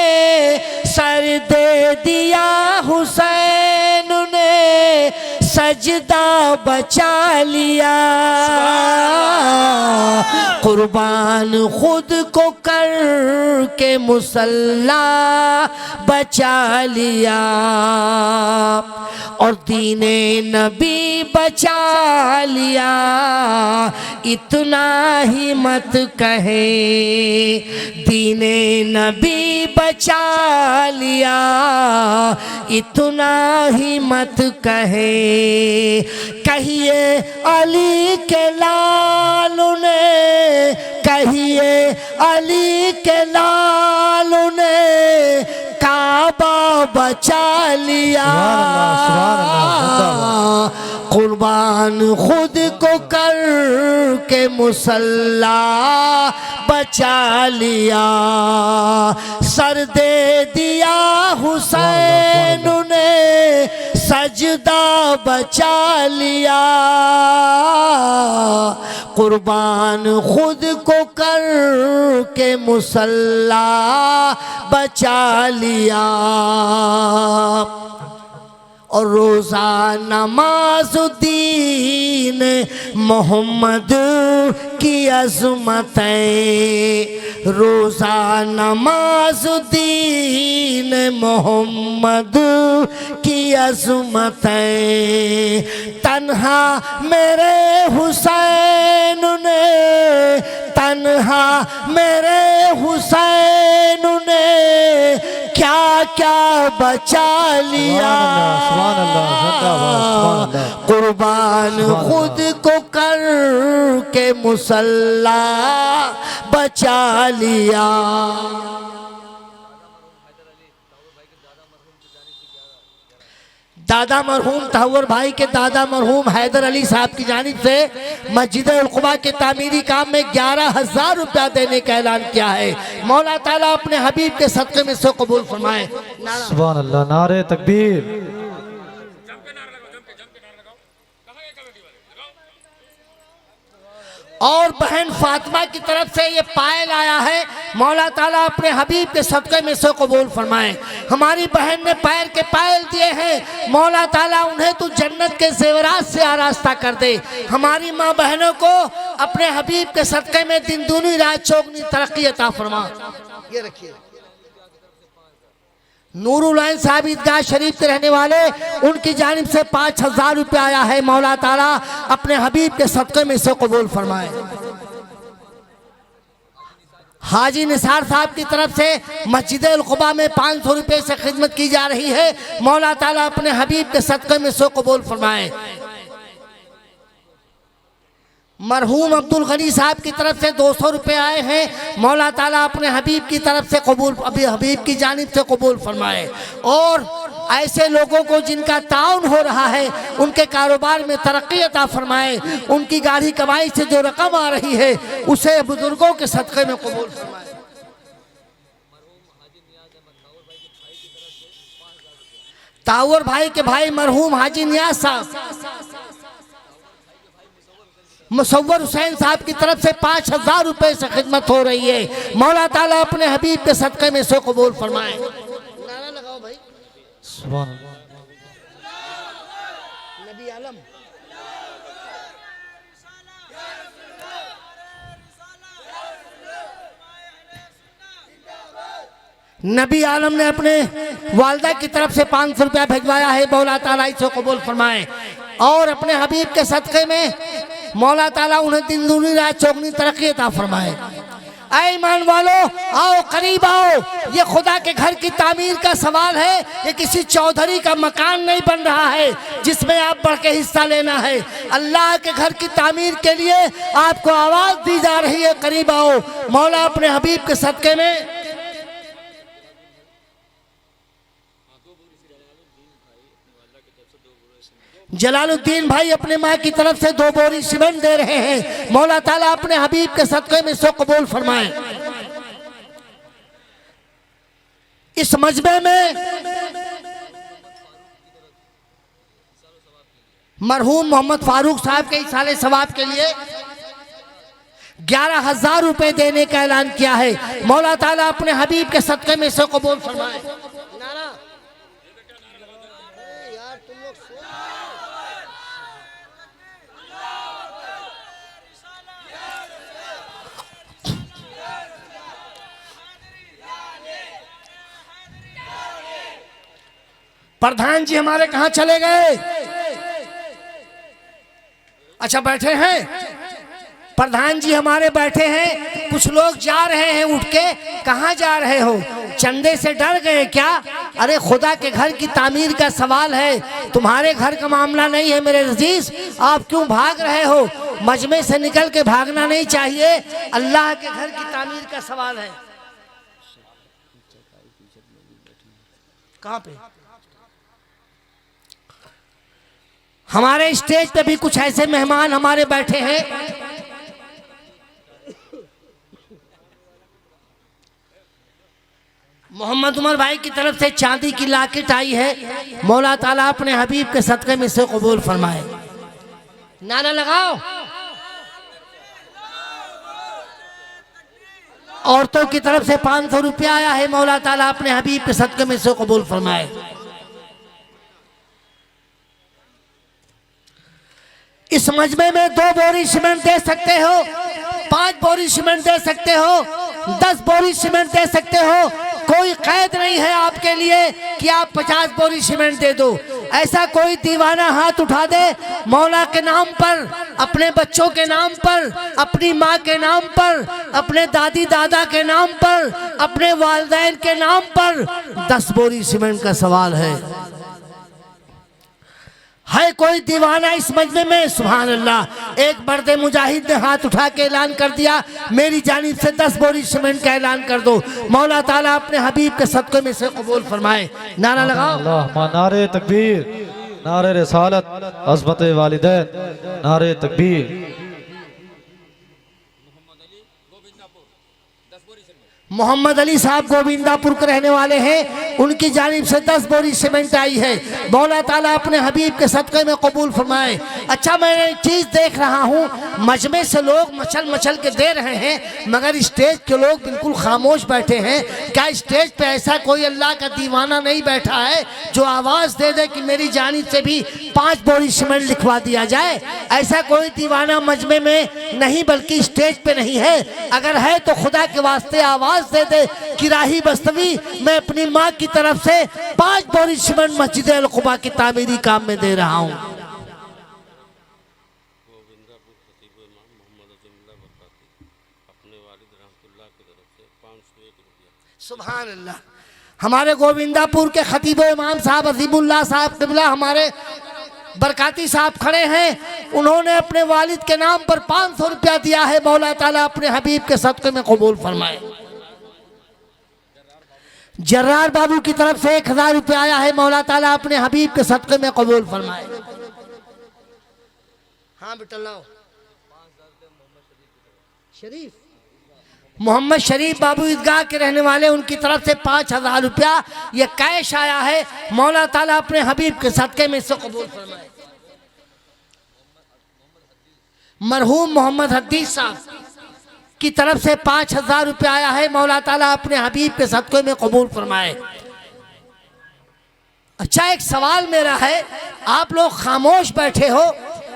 सर दे दिया हुसैन ने, सजदा बचा लिया। कुर्बान खुद को कर के मुसल्ला बचा लिया। और दीने नबी बचा लिया। इतना ही मत कहे, दीने नबी बचा लिया। इतना ही मत कहे, कहिए अली के लाल ने, कहिए अली के लाल ने काबा बचा लिया। कुर्बान खुद को कर के मुसल्ला बचा लिया। सर दे दिया हुसैन ने, सजदा बचा लिया। कुर्बान खुद को कर के मुसल्ला बचा लिया। और रोज़ा नमाजुद्दीन मोहम्मद की अज़मतें, रोज़ा नमाजुद्दीन मोहम्मद की अज़मतें। तन्हा मेरे हुसैन ने, तन्हा मेरे हुसैन ने क्या क्या बचा लिया। कुर्बान खुद को कर के मुसल्ला बचा लिया। दादा मरहूम तहव्वुर भाई के दादा मरहूम हैदर अली साहब की जानिब से मस्जिद उल कुबा के तामीरी काम में 11,000 रुपया देने का ऐलान किया है। मौला ताला अपने हबीब के सदक़े में से कबूल फरमाए। सुभान अल्लाह, नारे तकबीर। और बहन फातिमा की तरफ से ये पायल आया है, मौला ताला अपने हबीब के सदक़े में से कबूल फरमाए। हमारी बहन ने पैर के पायल दिए हैं, मौला ताला उन्हें तो जन्नत के ज़ेवरात से आरास्ता कर दे। हमारी माँ बहनों को अपने हबीब के सदक़े में दिन दूनी रात चौगनी तरक्की अता फरमा। ये रखिए, नूरुल ऐन साहब ईदगाह शरीफ के रहने वाले, उनकी जानिब से 5,000 रुपया आया है। मौला ताला अपने हबीब के सदक़े में से कबूल फरमाए। हाजी निसार साहब की तरफ से मस्जिद उल कुबा में 500 रुपये से खिदमत की जा रही है। मौला ताला अपने हबीब के सदक़े में से कबूल फरमाए। मरहूम अब्दुल गनी साहब की तरफ से 200 रुपये आए हैं। मौला ताला अपने हबीब की तरफ से कबूल, अभी हबीब की जानिब से कबूल फरमाए। और ऐसे लोगों को जिनका ताउन हो रहा है, उनके कारोबार में तरक्की अता फरमाए। उनकी गाढ़ी कमाई से जो रकम आ रही है, उसे बुजुर्गों के सदक़े में कबूल फरमाए। ताउर भाई के भाई मरहूम हाजी नियाज साहब, मुसव्वर हुसैन साहब की तरफ से 5,000 रुपये से खिदमत हो रही है। मौला ताला अपने हबीब के सदक़े में से कबूल फरमाए। नारा लगाओ भाई। सुभान अल्लाह। नबी आलम, नबी आलम ने अपने वालदा की तरफ से 500 रुपया भिजवाया है। मौला ताला इसे कबूल फरमाए। और अपने हबीब के सदक़े में मौला ताला उन्हें दिन दूनी रात चौगनी तरक्की अता फरमाए। ऐ ईमान वालों, आओ करीब आओ। ये खुदा के घर की तामीर का सवाल है। ये किसी चौधरी का मकान नहीं बन रहा है जिसमें आप बढ़ के हिस्सा लेना है। अल्लाह के घर की तामीर के लिए आपको आवाज़ दी जा रही है, करीब आओ। मौला अपने हबीब के सदक़े में जलालुद्दीन भाई अपने माँ की तरफ से 2 बोरी सीमेंट दे रहे हैं। मौला ताला अपने हबीब के सदक़े में से कबूल फरमाए। इस मजमे में मरहूम मोहम्मद फारूक साहब के इसाले सवाब के लिए 11,000 रुपये देने का ऐलान किया है। मौला ताला अपने हबीब के सदक़े में से कबूल फरमाए। प्रधान जी हमारे कहाँ चले गए? अच्छा बैठे हैं, प्रधान जी हमारे बैठे हैं। कुछ लोग जा रहे हैं उठ के। कहाँ जा रहे हो? चंदे से डर गए क्या? अरे खुदा के घर की तामीर का सवाल है, तुम्हारे घर का मामला नहीं है मेरे अजीज। आप क्यों भाग रहे हो? मजमे से निकल के भागना नहीं चाहिए। अल्लाह के घर की तामीर का सवाल है। कहाँ पे? हमारे स्टेज पे भी कुछ ऐसे मेहमान हमारे बैठे हैं। मोहम्मद उमर भाई की तरफ से चांदी की लाकेट आई है। मौला ताला अपने हबीब के सदक़े में से कबूल फरमाए। नारा लगाओ। औरतों की तरफ से 500 रुपया आया है। मौला ताला अपने हबीब के सदक़े में से कबूल फरमाए। इस मजमे में 2 बोरी सीमेंट दे सकते हो, 5 बोरी सीमेंट दे सकते हो, 10 बोरी सीमेंट दे सकते हो। कोई कैद नहीं है आपके लिए कि आप 50 बोरी सीमेंट दे दो। ऐसा कोई दीवाना हाथ उठा दे, मौला के नाम पर, अपने बच्चों के नाम पर, अपनी माँ के नाम पर, अपने दादी दादा के नाम पर, अपने वालिदैन के नाम पर 10 बोरी सीमेंट का सवाल है। है कोई दीवाना इस मजमे में? सुभान अल्लाह। एक मर्द मुजाहिद ने हाथ उठा के ऐलान कर दिया, मेरी जानिब से 10 बोरी सीमेंट का ऐलान कर दो, मौला ताला अपने हबीब के सदक़े में से कबूल फरमाए। नारा लगाओ। अल्लाह, नारे तकबीर, नारे रिसालत, अज़मत वालिदैन, नारे तकबीर। मोहम्मद अली साहब गोविंदापुर के रहने वाले हैं, उनकी जानिब से 10 बोरी सीमेंट आई है, मौला ताला अपने हबीब के सदक़े में कबूल फरमाए। अच्छा, मैं एक चीज़ देख रहा हूँ, मजमे से लोग मचल मचल के दे रहे हैं, मगर स्टेज के लोग बिल्कुल खामोश बैठे हैं। क्या स्टेज पे ऐसा कोई अल्लाह का दीवाना नहीं बैठा है जो आवाज़ दे दे कि मेरी जानिब से भी 5 बोरी सीमेंट लिखवा दिया जाए? ऐसा कोई दीवाना मजमे में नहीं, बल्कि स्टेज पे नहीं है। अगर है तो खुदा के वास्ते आवाज़ दे दे कि राही बस्तवी, मैं अपनी माँ की तरफ से 5 बोरी सीमेंट मस्जिद अल कुबा की तामीरी काम में दे रहा हूँ। सुभान अल्लाह। हमारे गोविंदापुर के खतीब इमाम साहब अजीमुल्लाह साहब क़िबला, हमारे बरकाती साहब खड़े हैं, उन्होंने अपने वालिद के नाम पर 500 रुपया दिया है, मौला ताला अपने हबीब के सदक़े में कबूल फरमाए। जर्रार बाबू की तरफ से 1000 रुपया आया है, मौला ताला अपने हबीब के सदक़े में कबूल फरमाए। हाँ बेटा लाओ। शरीफ मोहम्मद शरीफ बाबू ईदगाह के रहने वाले, उनकी तरफ से 5000 रुपया ये कैश आया है, मौला ताला अपने हबीब के सदक़े में इससे कबूल फरमाए। मरहूम मोहम्मद हदीस साहब की तरफ से 5000 रुपया आया है, मौला ताला अपने हबीब के सदक़े में कबूल फरमाए। अच्छा, एक सवाल मेरा है, आप लोग खामोश बैठे हो,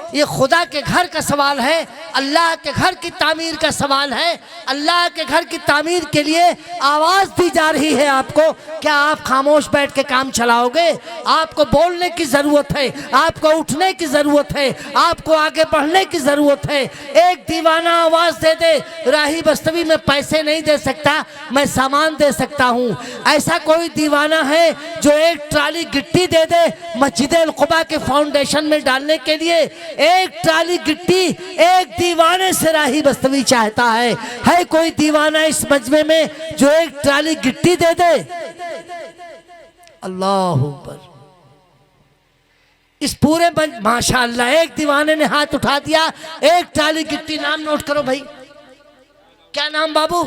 ये खुदा के घर का सवाल है, अल्लाह के घर की तामीर का सवाल है। अल्लाह के घर की तामीर के लिए आवाज़ दी जा रही है आपको, क्या आप खामोश बैठ के काम चलाओगे? आपको बोलने की ज़रूरत है, आपको उठने की ज़रूरत है, आपको आगे बढ़ने की ज़रूरत है। एक दीवाना आवाज़ दे दे, राही बस्तवी में पैसे नहीं दे सकता, मैं सामान दे सकता हूँ। ऐसा कोई दीवाना है जो एक ट्राली गिट्टी दे दे मस्जिद अल कुबा के फाउंडेशन में डालने के लिए? एक ट्राली गिट्टी एक दीवाने से राही बस्तवी चाहता है कोई दीवाना इस मजमे में जो एक ट्राली गिट्टी दे दे? अल्लाह अकबर। इस पूरे माशाअल्लाह, एक दीवाने ने हाथ उठा दिया, एक ट्राली गिट्टी। नाम नोट करो भाई, क्या नाम बाबू?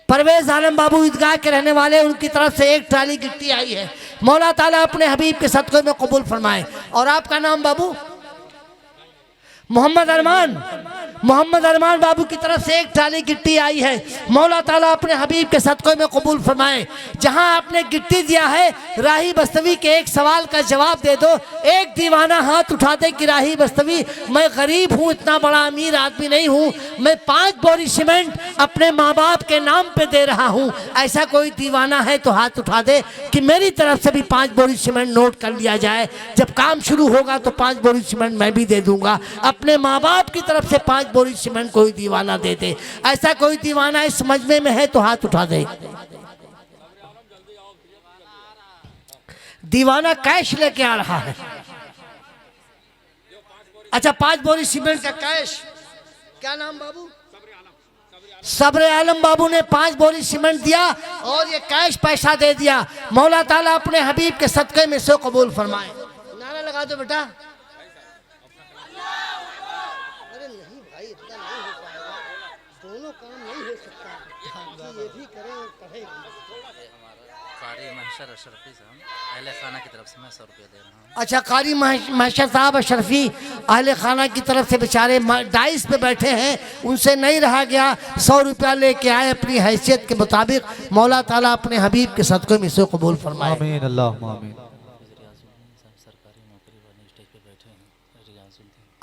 परवेज आलम बाबू ईदगाह के रहने वाले, उनकी तरफ से एक ट्राली गिट्टी आई है, मौला ताला अपने हबीब के सदक़े में कबूल फरमाए। और आपका नाम बाबू? मोहम्मद अरमान। मोहम्मद अरमान बाबू की तरफ से एक ट्राली गिट्टी आई है, मौला ताला अपने हबीब के सदक़े में कबूल फरमाए। जहां आपने गिट्टी दिया है, राही बस्तवी के एक सवाल का जवाब दे दो। एक दीवाना हाथ उठा दे कि राही बस्तवी, मैं गरीब हूँ, इतना बड़ा अमीर आदमी नहीं हूँ, मैं 5 बोरी सीमेंट अपने माँ बाप के नाम पे दे रहा हूँ। ऐसा कोई दीवाना है तो हाथ उठा दे कि मेरी तरफ से भी 5 बोरी सीमेंट नोट कर लिया जाए, जब काम शुरू होगा तो 5 बोरी सीमेंट मैं भी दे दूंगा। अपने माँ बाप की तरफ से 5 बोरी सीमेंट कोई दीवाना दे दे। ऐसा कोई दीवाना इस मजमे में है तो हाथ उठा दे। दीवाना कैश लेके आ रहा है। अच्छा, 5 बोरी सीमेंट का कैश। क्या नाम बाबू? सब्र आलम बाबू ने 5 बोरी सीमेंट दिया और ये कैश पैसा दे दिया। मौला ताला अपने हबीब के सदक़े में से कबूल फरमाए। नारा लगा दो बेटा। अरे नहीं भाई, इतना नहीं हो पाएगा, दोनों काम नहीं हो सकता। ये भी करें और पढ़ें। कारी महशर अशरफी साहब अहले खाना की तरफ से मैं 100 रुपये दे रहा हूँ। अच्छा, कारी महशर साहब अशरफी अहले खाना की तरफ से बेचारे डाइस पे बैठे हैं, उनसे नहीं रहा गया, 100 रुपया लेके आए अपनी हैसियत के मुताबिक। मौला ताला अपने हबीब के सदक़े में से कबूल फरमाए। आमीन, अल्लाहुम्मा आमीन। सरकारी नौकरी वाले स्टेज पे बैठे हैं,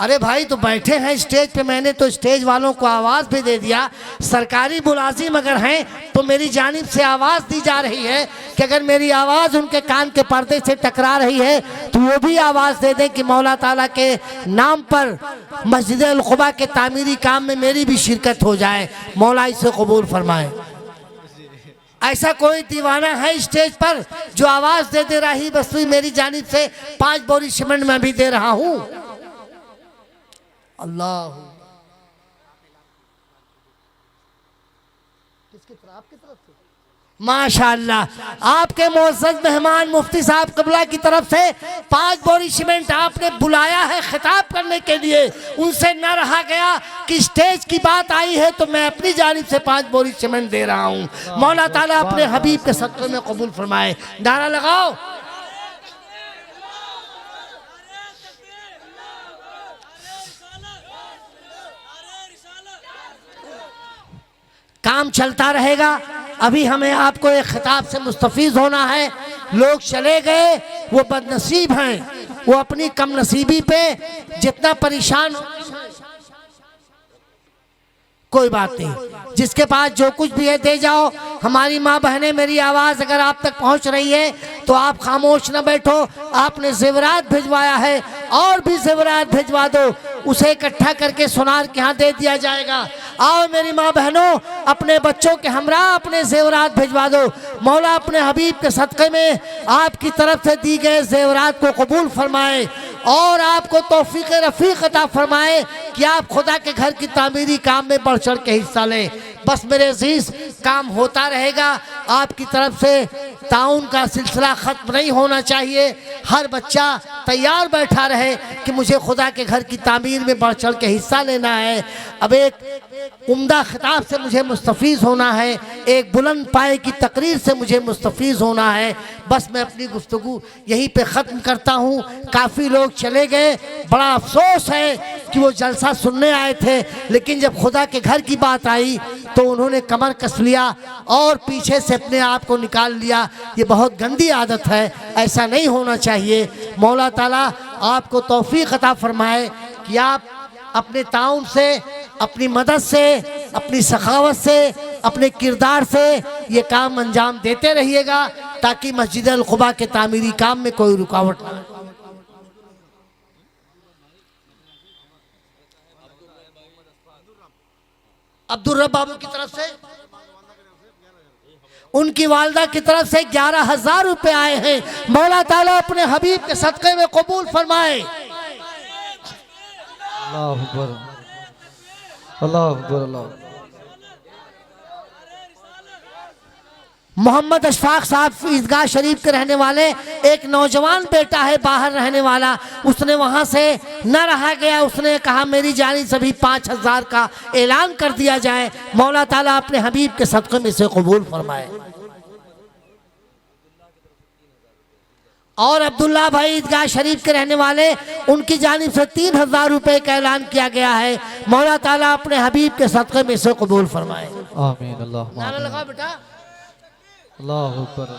अरे भाई तो बैठे हैं स्टेज पे, मैंने तो स्टेज वालों को आवाज़ भी दे दिया। सरकारी मुलाजिम अगर हैं तो मेरी जानिब से आवाज़ दी जा रही है कि अगर मेरी आवाज़ उनके कान के पर्दे से टकरा रही है तो वो भी आवाज़ दे दें कि मौला ताला के नाम पर मस्जिद अल क़ुबा के तामीरी काम में मेरी भी शिरकत हो जाए। मौला इसे कबूल फरमाए। ऐसा कोई दीवाना है स्टेज पर जो आवाज़ दे रहा ही बस मेरी जानिब से 5 बोरी सीमेंट मैं भी दे रहा हूँ। अल्लाह आपकी तरफ से माशाअल्लाह, आपके मोअज़्ज़ज़ मेहमान मुफ्ती साहब क़िबला की तरफ से 5 बोरी सीमेंट आपने बुलाया है खिताब करने के लिए। उनसे न रहा गया कि स्टेज की बात आई है तो मैं अपनी जानिब से 5 बोरी सीमेंट दे रहा हूँ। मौला ताला अपने हबीब के सदक़े में कबूल फरमाए। नारा लगाओ। काम चलता रहेगा। अभी हमें आपको एक खिताब से मुस्तफ़ीज़ होना है। लोग चले गए वो बदनसीब हैं, वो अपनी कम नसीबी पे जितना परेशान हो, कोई बात नहीं, जिसके पास जो कुछ भी है दे जाओ। हमारी माँ बहनें, मेरी आवाज़ अगर आप तक पहुँच रही है तो आप खामोश न बैठो। आपने ज़ेवरात भिजवाया है और भी ज़ेवरात भिजवा दो, उसे इकट्ठा करके सुनार के यहाँ दे दिया जाएगा। आओ मेरी माँ बहनों, अपने बच्चों के हमरा अपने ज़ेवरात भिजवा दो। मौला अपने हबीब के सदक़े में आपकी तरफ से दी गए ज़ेवरात को कबूल फरमाए और आपको तौफीक रफ़ीक अता फरमाए कि आप खुदा के घर की तामीरी काम में बढ़ चढ़ के हिस्सा लें। बस मेरे अजीज़, काम होता रहेगा। आपकी तरफ से ताउन का सिलसिला ख़त्म नहीं होना चाहिए। हर बच्चा तैयार बैठा रहे कि मुझे खुदा के घर की तामीर में बढ़ चढ़ के हिस्सा लेना है। अब एक उम्दा खिताब से मुझे मुस्तफ़ीज़ होना है, एक बुलंद पाए की तकरीर से मुझे मुस्तफ़ीज़ होना है। बस मैं अपनी गुफ्तगू यहीं पे ख़त्म करता हूँ। काफ़ी लोग चले गए, बड़ा अफसोस है कि वो जलसा सुनने आए थे, लेकिन जब खुदा के घर की बात आई तो उन्होंने कमर कस लिया और पीछे से अपने आप को निकाल लिया। ये बहुत गंदी आदत है, ऐसा नहीं होना चाहिए। मौला ताला आपको तौफीक अता फरमाए कि आप अपने ताउन से, अपनी मदद से, अपनी सखावत से, अपने किरदार से ये काम अंजाम देते रहिएगा ताकि मस्जिद अल क़ुबा के तामीरी काम में कोई रुकावट ना। अब्दुल रब बाबू की तरफ से, उनकी वालदा की तरफ से 11,000 रुपए आए हैं। मौला ताला अपने हबीब के सदक़े में कबूल फरमाए। अल्लाह अकबर, अल्लाह अकबर, अल्लाह। मोहम्मद अशफाक साहब ईदगाह शरीफ के रहने वाले, एक नौजवान बेटा है बाहर रहने वाला, उसने वहाँ से न रहा गया, उसने कहा मेरी जानी सभी 5,000 का ऐलान कर दिया जाए। मौला ताला अपने हबीब के सदक़े में से कबूल फरमाए। और अब्दुल्ला भाई ईदगाह शरीफ के रहने वाले, उनकी जानिब से 3,000 रुपये का ऐलान किया गया है। मौला ताला अपने हबीब के सदक़े में से कबूल फरमाए। आमीन। अल्लाह नारा लगा बेटा। अल्लाह अकबर।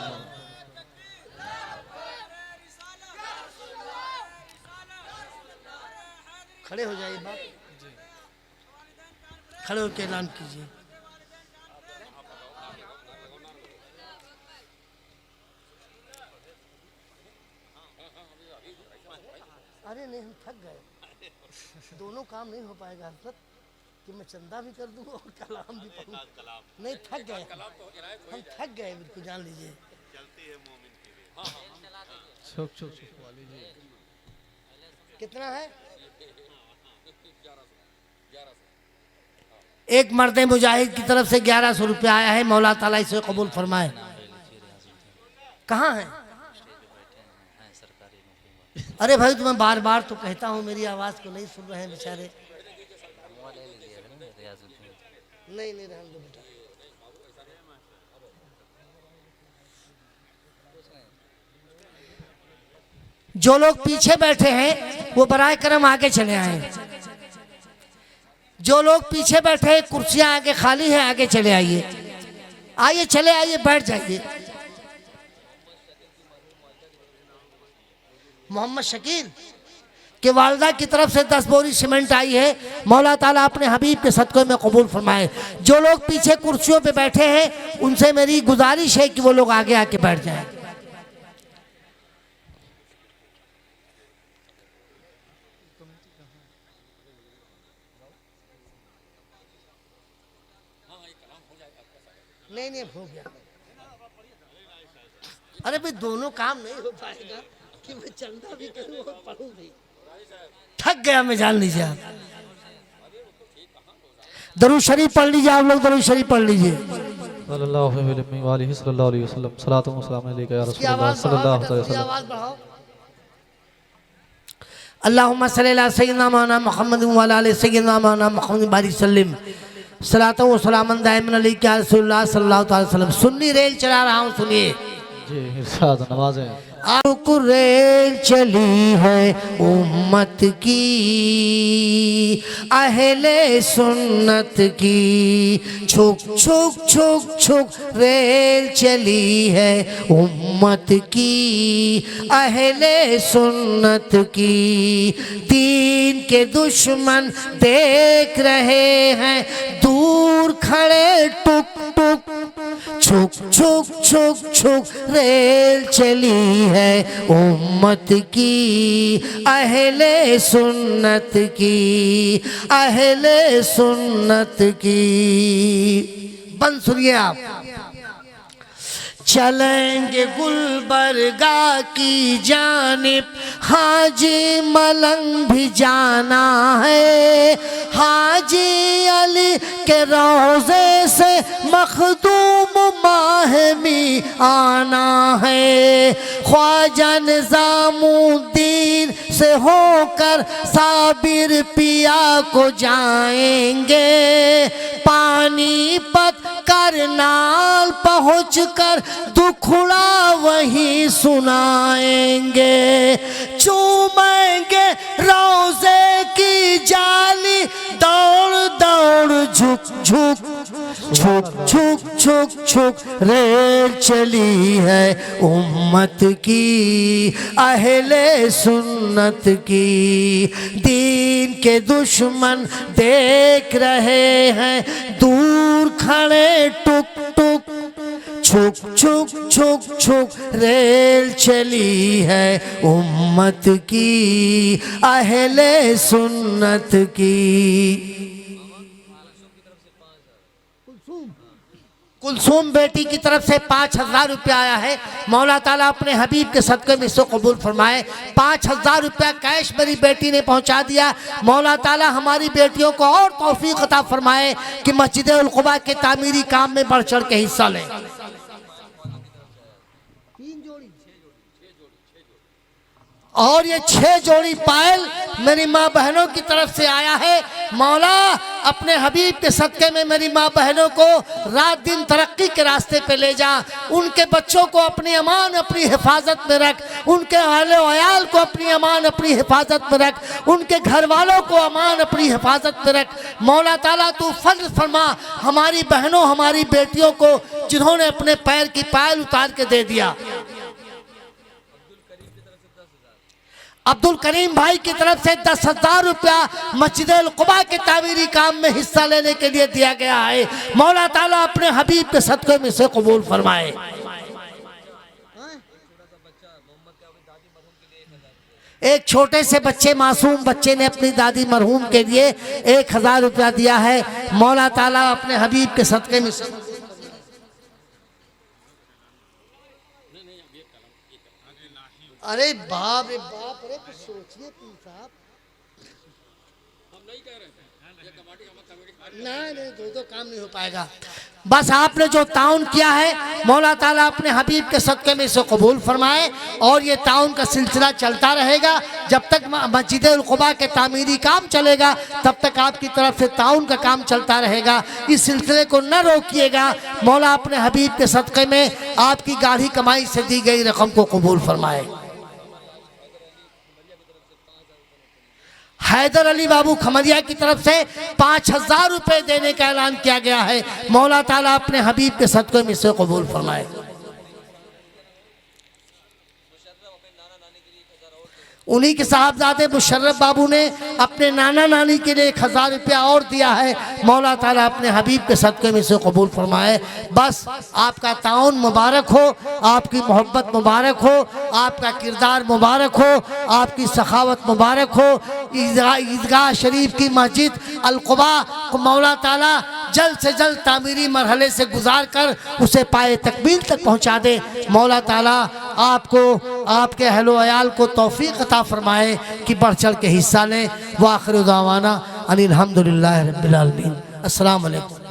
खड़े हो जाइए बाप, खड़े होकर ऐलान कीजिए। अरे नहीं, हम थक गए, दोनों काम नहीं हो पाएगा हज़रत कि मैं चंदा भी कर दूँ और कलाम भी पढ़ूँ। नहीं, थक गए हम, थक गए बिल्कुल, जान लीजिए। कितना है? एक मर्द मुजाहिद की तरफ से 1100 रुपया आया है। मौला ताला इसे कबूल फरमाए। कहाँ है? अरे भाई तुम्हें बार बार तो कहता हूँ, मेरी आवाज़ को नहीं सुन रहे हैं बेचारे। नहीं नहीं, रहने दो बेटा। जो लोग पीछे बैठे हैं वो बराए करम आगे चले आए। जो लोग पीछे बैठे हैं, कुर्सियां आगे खाली है, आगे चले आइए। आइए, चले आइए, बैठ जाइए। मोहम्मद शकील, कि वालदा की तरफ से 10 बोरी सीमेंट आई है, मौला ताला अपने हबीब के सदक़े में कबूल फरमाए। जो लोग पीछे कुर्सियों पे बैठे हैं उनसे मेरी गुजारिश है कि वो लोग आगे आके बैठ जाएं। नहीं हो गया। अरे भाई दोनों काम नहीं हो पाएगा कि मैं चंदा भी करूं और पढ़ूं भी। थक गया मैं, जान लीजिए आप। दरूद शरीफ पढ़ लीजिए आप लोग, दरूद शरीफ पढ़ लीजिए। सल्लल्लाहु अलैहि वसल्लम सलातु व सलाम अलैका या रसूलल्लाह सल्लल्लाहु अलैहि वसल्लम। आवाज बढ़ाओ। अल्लाहुम्मा सल्ली अला सय्यिदिना मौलाना मुहम्मद व अला आलि सय्यिदिना मौलाना मुहम्मद बारिक सल्लिम सलातु व सलामन दाइमन अलैका रसूलुल्लाह सल्लल्लाहु अलैहि वसल्लम। सुन्नी रेल चला रहा हूँ, सुनिए। जी इरशाद नवाज़ें। रेल चली है उम्मत की, अहले सुन्नत की, छुक छुक छुक छुक रेल चली है उम्मत की, अहले सुन्नत की। दीन के दुश्मन देख रहे हैं दूर खड़े टुक टुक, छुक छुक छुक छुक रेल चली है उम्मत की, अहले सुन्नत की, अहले सुन्नत की। बंद सुनिए आप। चलेंगे गुलबर्गा की जानिब, हाजी मलंग भी जाना है, हाजी अली के रोज़े से मखदूम माहमी आना है, ख्वाजा निज़ामुद्दीन से होकर साबिर पिया को जाएंगे, पानीपत करनाल पहुँच कर दुखड़ा वहीं सुनाएंगे, चूमेंगे रोज़े की जाली, दौड़ दौड़ झुक झुक झुक झुक झुक झुक रेल चली है उम्मत की, अहले सुन्नत की। दीन के दुश्मन देख रहे हैं दूर खड़े टुक टुक, छुक छुक छुक छुक रेल चली है उम्मत की, अहले सुन्नत की। कुलसूम बेटी की तरफ से 5,000 रुपया आया है, मौला ताला अपने हबीब के सदक़े में इसको कबूल फरमाए। 5,000 रुपया कैश मेरी बेटी ने पहुंचा दिया। मौला ताला हमारी बेटियों को और तौफीक अता फरमाए कि मस्जिद उल कुबा के तामीरी काम में बढ़ चढ़ के हिस्सा लें। और ये 6 जोड़ी पायल मेरी माँ बहनों की तरफ से आया है। मौला अपने हबीब के सदक़े में मेरी माँ बहनों को रात दिन तरक्की के रास्ते पे ले जा, उनके बच्चों को अपनी अमान अपनी हिफाजत में रख, उनके अहले वयाल को अपनी अमान अपनी हिफाजत में रख, उनके घर वालों को अमान अपनी हिफाजत में रख। मौला ताला तू फज़्ल फरमा हमारी बहनों हमारी बेटियों को जिन्होंने अपने पैर की पायल उतार के दे दिया। अब्दुल करीम भाई की तरफ से 10,000 रुपया मस्जिद उल कुबा के तामीरी काम में हिस्सा लेने के लिए दिया गया है। मौला ताला अपने हबीब के सदक़े में से कबूल फरमाए। एक छोटे से बच्चे मासूम बच्चे ने अपनी दादी मरहूम के लिए 1,000 रुपया दिया है। मौला ताला अपने हबीब के सदक़े में से। अरे बाप रे बाप, अरे कुछ सोचिए पीर साहब। नहीं दो काम नहीं हो पाएगा। बस आपने जो ताउन किया है मौला ताला अपने हबीब के सदक़े में इसे कबूल फरमाए और ये ताउन का सिलसिला चलता रहेगा। जब तक मस्जिद उल कुबा के तामीरी काम चलेगा तब तक आपकी तरफ से ताउन का काम चलता रहेगा। इस सिलसिले को न रोकिएगा। मौला अपने हबीब के सदक़े में आपकी गाढ़ी कमाई से दी गई रकम को कबूल फरमाए। हैदर अली बाबू खमरिया की तरफ से 5,000 रुपए देने का ऐलान किया गया है। मौला ताला अपने हबीब के सदक़े में से कबूल फरमाए। उन्हीं के साहबजादे मुशर्रफ बाबू ने अपने नाना नानी के लिए 1000 रुपया और दिया है। मौला ताला अपने हबीब के सदक़े में से कबूल फरमाए। बस आपका ताउन मुबारक हो, आपकी मोहब्बत मुबारक हो, आपका किरदार मुबारक हो, आपकी सखावत मुबारक हो। ईदगाह शरीफ की मस्जिद अल-कुबा को मौला ताला जल्द से जल्द तामीरी मरहले से गुजार कर उसे पाए तकमील तक पहुँचा दे। मौला ताला आपको, आपके अहलो अयाल को तौफीक अता फरमाए कि बढ़ चढ़ के हिस्सा लें। व आखिर दावाना अनिल हम्दुलिल्लाहि रब्बिल आलमीन। अस्सलाम वालेकुम।